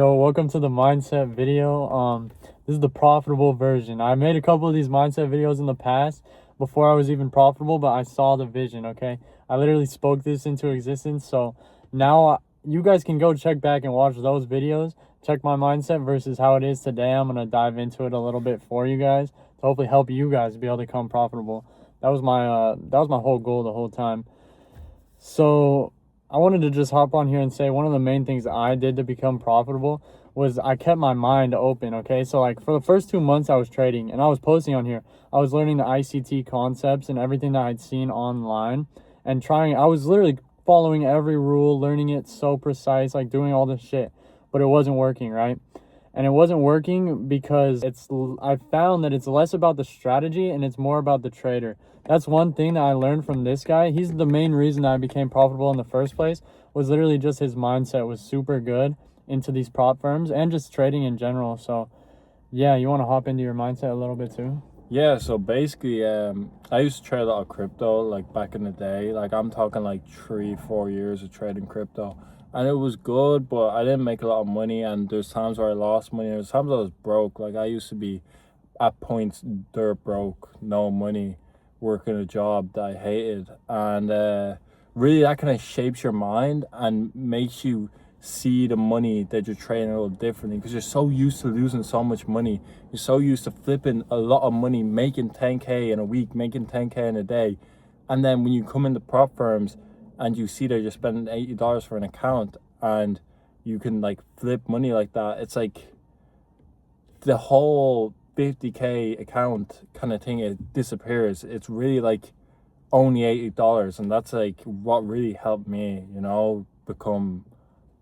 Yo, welcome to the mindset video. This is the profitable version. I made a couple of these mindset videos in the past before I was even profitable, but I saw the vision, okay? I literally spoke this into existence. So now you guys can go check back and watch those videos. Check my mindset versus how it is today. I'm going to dive into it a little bit for you guys to hopefully help you guys be able to become profitable. That was my whole goal the whole time. So I wanted to just hop on here and say one of the main things I did to become profitable was I kept my mind open, okay? So like for the first 2 months I was trading and I was posting on here. I was learning the ICT concepts and everything that I'd seen online and I was literally following every rule, learning it so precise, like doing all this shit, but it wasn't working, right? And it wasn't working because I found that it's less about the strategy and it's more about the trader. That's one thing that I learned from this guy. He's the main reason that I became profitable in the first place, was literally just his mindset was super good into these prop firms and just trading in general. So yeah, you want to hop into your mindset a little bit too? Yeah, so basically, I used to trade a lot of crypto, like back in the day. Like I'm talking like 3-4 years of trading crypto. And it was good, but I didn't make a lot of money. And there's times where I lost money. There's times I was broke. Like I used to be at points dirt broke, no money, working a job that I hated. And really that kind of shapes your mind and makes you see the money that you're trading a little differently, because you're so used to losing so much money. You're so used to flipping a lot of money, making 10K in a week, making 10K in a day. And then when you come into prop firms and you see that you're spending $80 for an account and you can like flip money like that, it's like the whole 50K account kind of thing, it disappears. It's really like only $80. And that's like what really helped me, become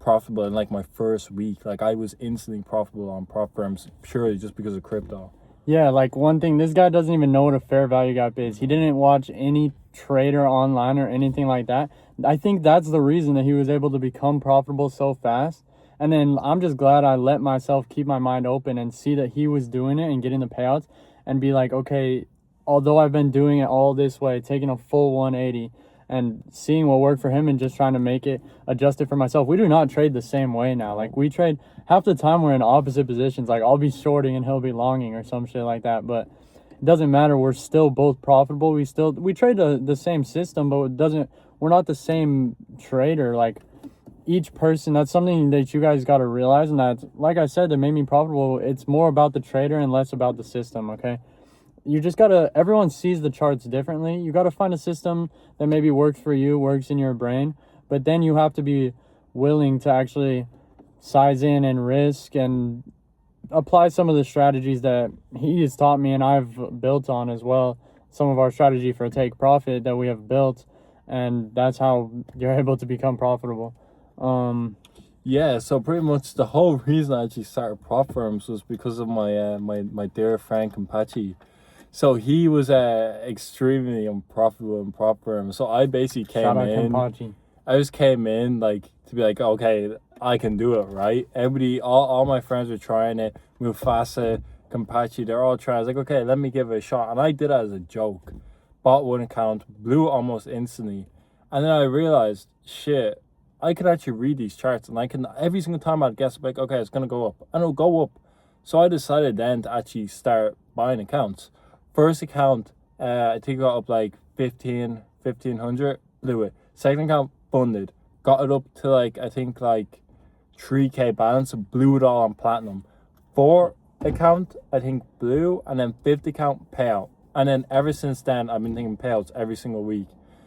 profitable in like my first week. Like I was instantly profitable on prop firms purely just because of crypto. Yeah, like one thing, this guy doesn't even know what a fair value gap is. He didn't watch any trader online or anything like that. I think that's the reason that he was able to become profitable so fast. And then I'm just glad I let myself keep my mind open and see that he was doing it and getting the payouts and be like, okay, although I've been doing it all this way, taking a full 180 and seeing what worked for him and just trying to make it adjust it for myself. We do not trade the same way now. Like we trade half the time we're in opposite positions. Like I'll be shorting and he'll be longing or some shit like that. But it doesn't matter. We're still both profitable. We trade the same system, but we're not the same trader. Like each person, that's something that you guys got to realize. And that's, like I said, that made me profitable. It's more about the trader and less about the system. Okay. You just gotta, everyone sees the charts differently. You gotta find a system that maybe works for you, works in your brain, but then you have to be willing to actually size in and risk and apply some of the strategies that he has taught me and I've built on as well. Some of our strategy for take profit that we have built, and that's how you're able to become profitable. Yeah, so pretty much the whole reason I actually started prop firms was because of my dear friend Kampachi. So he was extremely unprofitable in prop firms. So I basically Shout out Kampachi. I just came in like to be like, okay, I can do it, right? Everybody, all my friends were trying it. Mufasa, Kampachi, they're all trying. I was like, okay, let me give it a shot. And I did it as a joke. Bought one account, blew it almost instantly. And then I realized, shit, I could actually read these charts. And I can, every single time I'd guess, like, okay, it's going to go up. And it'll go up. So I decided then to actually start buying accounts. First account, I think got up like 1500, blew it. Second account, funded. Got it up to like, I think like 3K balance, blew it all on platinum. 4th account, I think blew, and then 5th account, payout. And then ever since then, I've been thinking payouts every single week.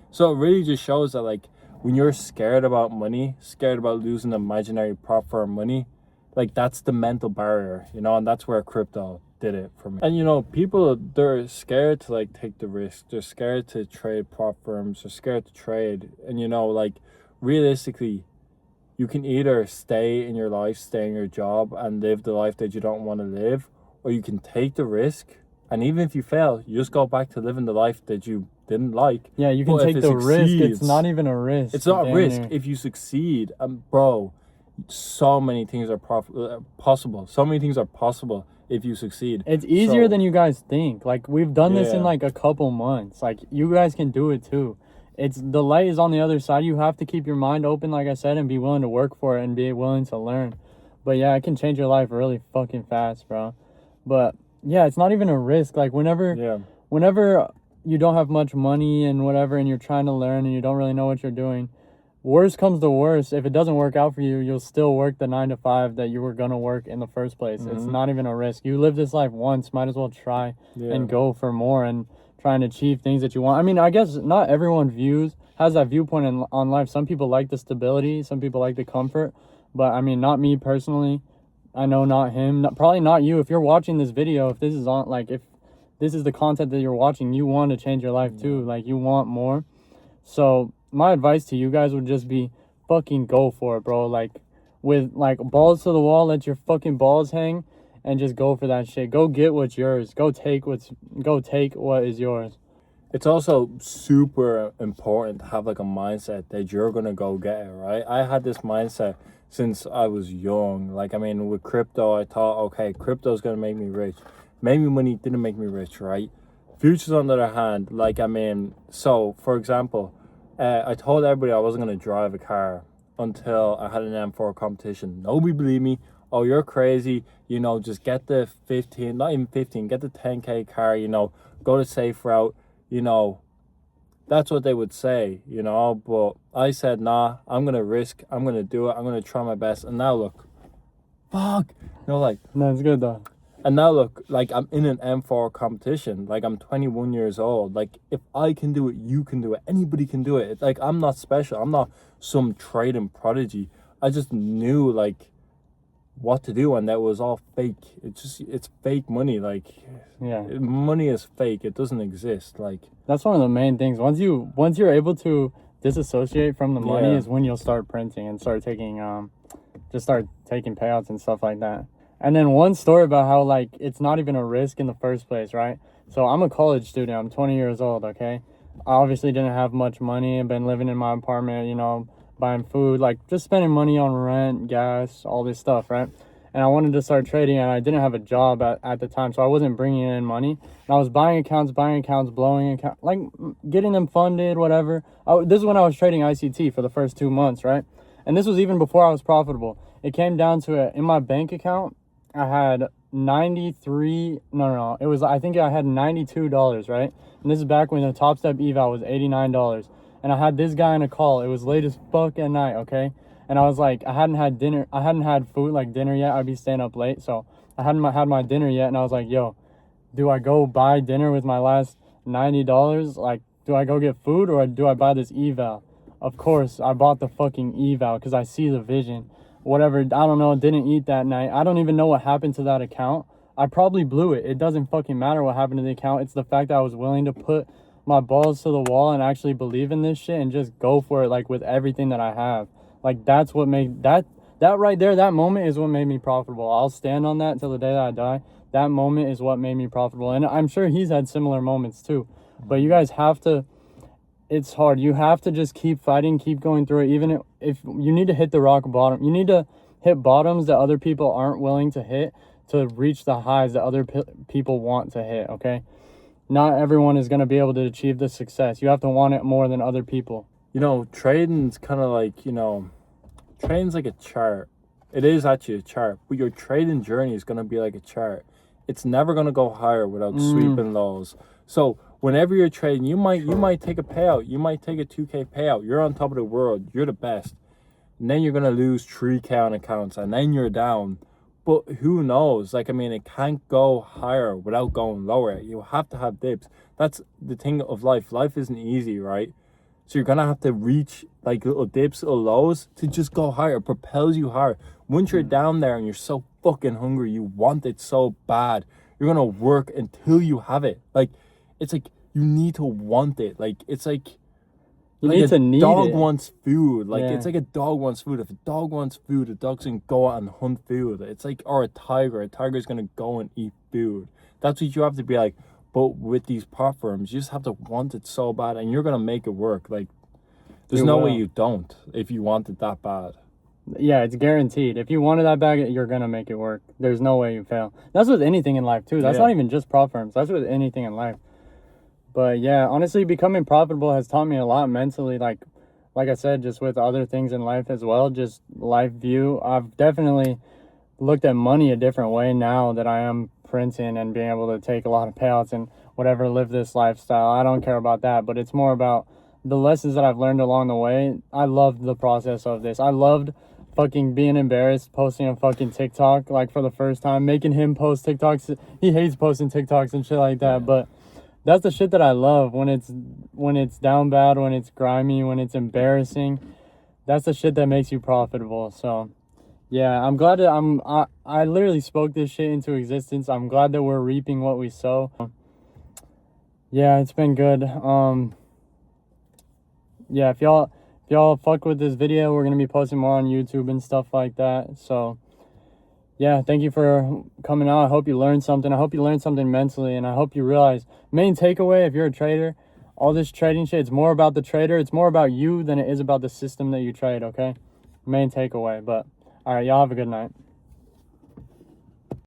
So it really just shows that like, when you're scared about money, scared about losing imaginary prop firm money, like that's the mental barrier, and that's where crypto did it for me. And people, they're scared to like take the risk. They're scared to trade prop firms. They're scared to trade. And like realistically, you can either stay in your life, stay in your job and live the life that you don't want to live, or you can take the risk. And even if you fail, you just go back to living the life that you didn't like. Yeah, you can take the risk. It's not even a risk. It's not a risk. If you succeed, bro, so many things are possible. So many things are possible if you succeed. It's easier than you guys think. Like we've done this in like a couple months. Like you guys can do it too. It's the light is on the other side. You have to keep your mind open, like I said, and be willing to work for it and be willing to learn. But yeah, it can change your life really fucking fast, bro. But yeah, it's not even a risk. Like whenever you don't have much money and whatever, and you're trying to learn and you don't really know what you're doing, worst comes to worst, if it doesn't work out for you, you'll still work the 9 to 5 that you were gonna work in the first place. It's not even a risk. You live this life once, might as well try and go for more and try and achieve things that you want. I mean, I guess not everyone has that viewpoint on life. Some people like the stability, some people like the comfort, but I mean, not me personally. I know not him, probably not you. If you're watching this video, if this is on, like, if this is the content that you're watching, you want to change your life too. Like, you want more. So my advice to you guys would just be fucking go for it, bro. Like, with like balls to the wall, let your fucking balls hang and just go for that shit. Go get what's yours. Go take what is yours. It's also super important to have like a mindset that you're gonna go get it, right? I had this mindset since I was young. Like, I mean, with crypto, I thought, okay, crypto's gonna make me rich. Maybe money didn't make me rich, right? Futures, on the other hand, like, I mean, so for example, I told everybody I wasn't gonna drive a car until I had an M4 competition. Nobody believed me. Oh, you're crazy. You know, just get the 15, not even 15, get the 10K car, you know, go the safe route, you know. That's what they would say, you know, but I said, nah, I'm going to risk, I'm going to do it, I'm going to try my best. And now look, fuck, you know, like. That's good though. And now look, like, I'm in an M4 competition. Like, I'm 21 years old. Like, if I can do it, you can do it. Anybody can do it. Like, I'm not special. I'm not some trading prodigy. I just knew, like, what to do, and that was all fake. It's fake money. Like, yeah, money is fake. It doesn't exist. Like, that's one of the main things. Once you're able to disassociate from the money is when you'll start printing and start taking payouts and stuff like that. And then one story about how, like, it's not even a risk in the first place, right? So I'm a college student. I'm 20 years old, okay? I obviously didn't have much money. I've been living in my apartment, you know, buying food, like, just spending money on rent, gas, all this stuff, right? And I wanted to start trading, and I didn't have a job at the time, so I wasn't bringing in money. And I was buying accounts, blowing accounts, like, getting them funded, whatever. This is when I was trading ICT for the first 2 months, right? And this was even before I was profitable. It came down to it. In my bank account, I had I think I had $92, right? And this is back when the Top Step eval was $89. And I had this guy on a call. It was late as fuck at night, okay? And I was like, I hadn't had food, like dinner yet. I'd be staying up late, so I hadn't had my dinner yet. And I was like, yo, do I go buy dinner with my last $90? Like, do I go get food, or do I buy this eval? Of course, I bought the fucking eval because I see the vision. Whatever, I don't know, didn't eat that night. I don't even know what happened to that account. I probably blew it. It doesn't fucking matter what happened to the account. It's the fact that I was willing to put my balls to the wall and actually believe in this shit and just go for it, like, with everything that I have. Like, that's what made that right there, that moment is what made me profitable. I'll stand on that until the day that I die. That moment is what made me profitable. And I'm sure he's had similar moments too. But you guys have to, it's hard. You have to just keep fighting, keep going through it. Even if you need to hit the rock bottom, you need to hit bottoms that other people aren't willing to hit to reach the highs that other people want to hit, okay? Not everyone is going to be able to achieve the success. You have to want it more than other people. You know, trading's kind of like, you know, trading's like a chart. It is actually a chart, but your trading journey is going to be like a chart. It's never going to go higher without sweeping lows. So whenever you're trading, you might take a payout. You might take a 2K payout. You're on top of the world. You're the best. And then you're going to lose 3K on accounts, and then you're down. But who knows? Like, I mean, it can't go higher without going lower. You have to have dips. That's the thing of life. Life isn't easy, right? So you're going to have to reach, like, little dips, little lows to just go higher. It propels you higher. Once you're down there and you're so fucking hungry, you want it so bad, you're going to work until you have it. Like, it's like you need to want it. Like, it's like a dog wants food. Like, yeah. It's like a dog wants food. If a dog wants food, a dog's gonna go out and hunt food. It's like, or a tiger's gonna go and eat food. That's what you have to be like. But with these platforms, you just have to want it so bad, and you're gonna make it work. Like, there's no way you don't if you want it that bad. Yeah, it's guaranteed. If you want it that bad, you're gonna make it work. There's no way you fail. That's with anything in life too. That's not even just prop firms. That's with anything in life. But yeah, honestly, becoming profitable has taught me a lot mentally. Like I said, just with other things in life as well, just life view. I've definitely looked at money a different way now that I am printing and being able to take a lot of payouts and whatever, live this lifestyle. I don't care about that, but it's more about the lessons that I've learned along the way. I loved the process of this. I loved fucking being embarrassed, posting a fucking TikTok like for the first time, making him post TikToks. He hates posting TikToks and shit like that, but that's the shit that I love. When it's down bad, when it's grimy, when it's embarrassing, that's the shit that makes you profitable. So yeah, I'm glad that I literally spoke this shit into existence. I'm glad that we're reaping what we sow. Yeah, it's been good. Yeah, if y'all fuck with this video, we're gonna be posting more on YouTube and stuff like that. So yeah, thank you for coming out. I hope you learned something. I hope you learned something mentally, and I hope you realize, main takeaway, if you're a trader, all this trading shit, it's more about the trader. It's more about you than it is about the system that you trade, okay? Main takeaway. But all right, y'all have a good night.